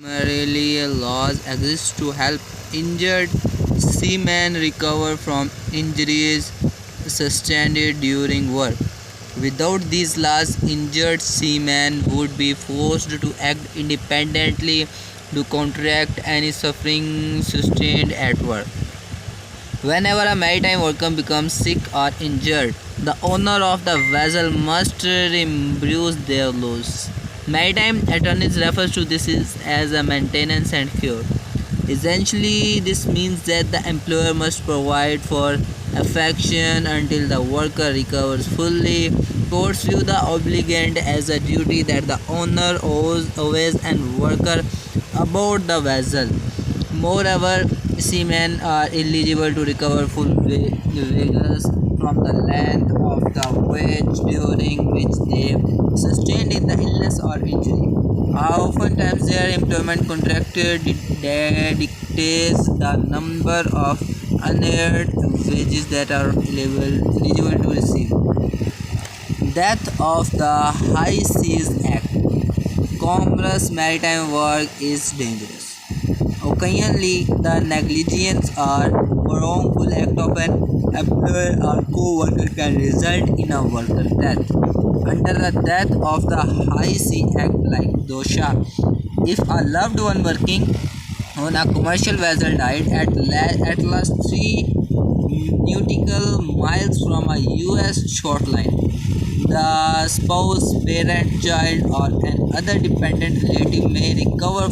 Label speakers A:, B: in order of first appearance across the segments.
A: Primarily, laws exist to help injured seamen recover from injuries sustained during work. Without these laws, injured seamen would be forced to act independently to counteract any suffering sustained at work. Whenever a maritime worker becomes sick or injured, the owner of the vessel must reimburse their loss. Maritime attorneys refer to this as a maintenance and cure. Essentially, this means that the employer must provide for affection until the worker recovers fully. Courts view the obligation as a duty that the owner owes and worker aboard the vessel. Moreover, seamen are eligible to recover full wages from the length of the voyage during which they sustained in the illness or injury. Oftentimes, their employment contract dictates the number of unearned wages that are eligible to receive. Death of the High Seas Act. Commerce maritime work is dangerous. Occasionally, the negligence or wrongful act of an employer or co-worker can result in a worker death. Under the Death of the High Sea Act, like DOSHA, if a loved one working on a commercial vessel died at last 3 nautical miles from a U.S. shoreline, the spouse, parent, child, or an other dependent relative may recover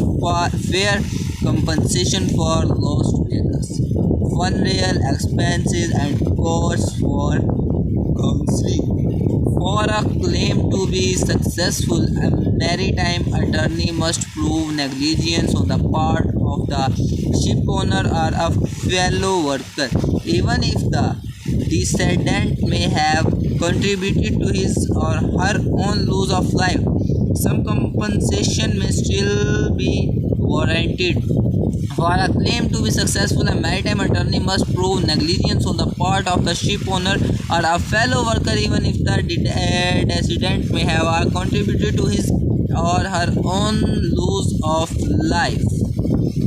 A: fair compensation for lost wages, funeral expenses, and costs for counseling. For a claim to be successful, a maritime attorney must prove negligence on the part of the ship owner or a fellow worker, even if the decedent may have contributed to his or her own loss of life. Some compensation may still be warranted. For a claim to be successful, a maritime attorney must prove negligence on the part of the ship owner or a fellow worker, even if the decedent may have contributed to his or her own loss of life.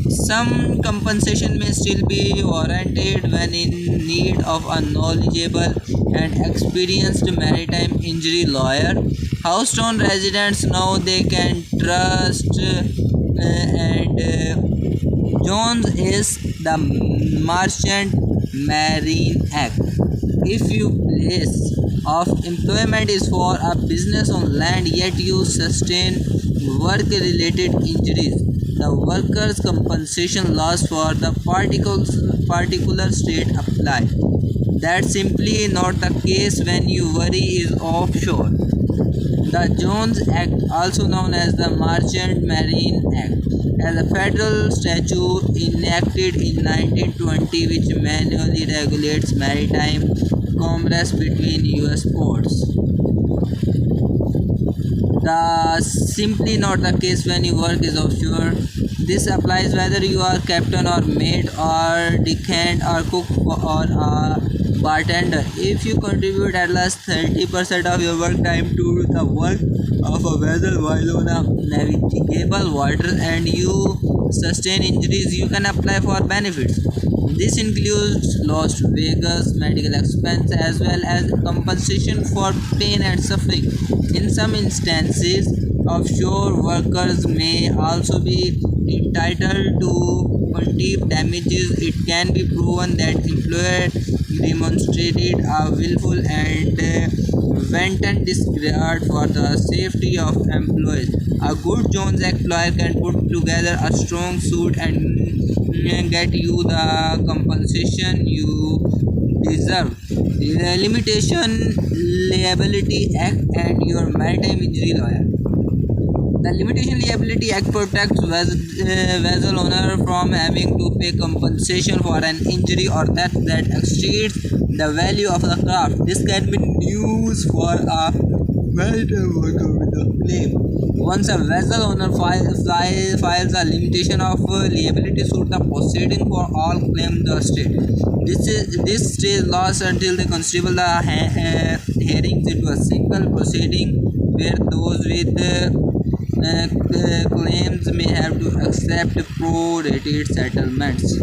A: Some compensation may still be warranted when in need of a knowledgeable and experienced maritime injury lawyer. Housetown residents know they can trust and Jones is the Merchant Marine Act. If your place of employment is for a business on land yet you sustain work-related injuries, the workers' compensation laws for the particular state apply. That's simply not the case when your worry is offshore. The Jones Act, also known as the Merchant Marine Act, is a federal statute enacted in 1920 which manually regulates maritime commerce between U.S. ports. The simply not the case when your work is offshore. This applies whether you are captain or mate or deckhand or cook or a bartender. If you contribute at least 30% of your work time to the work of a vessel while on a navigable water and you sustain injuries, you can apply for benefits. This includes lost wages, medical expense, as well as compensation for pain and suffering. In some instances, offshore workers may also be entitled to punitive damages. It can be proven that employer demonstrated a willful and wanton disregard for the safety of employees. A good Jones Act lawyer can put together a strong suit and get you the compensation you deserve. The Limitation Liability Act and your maritime injury lawyer. The Limitation Liability Act protects vessel owner from having to pay compensation for an injury or death that exceeds the value of the craft. This can be used for a maritime worker with a claim. Once a vessel owner files a limitation of liability suit, the proceeding for all claims the state. This stays lasts until they constable the hearings into a single proceeding where those with claims may have to accept pro-rated settlements.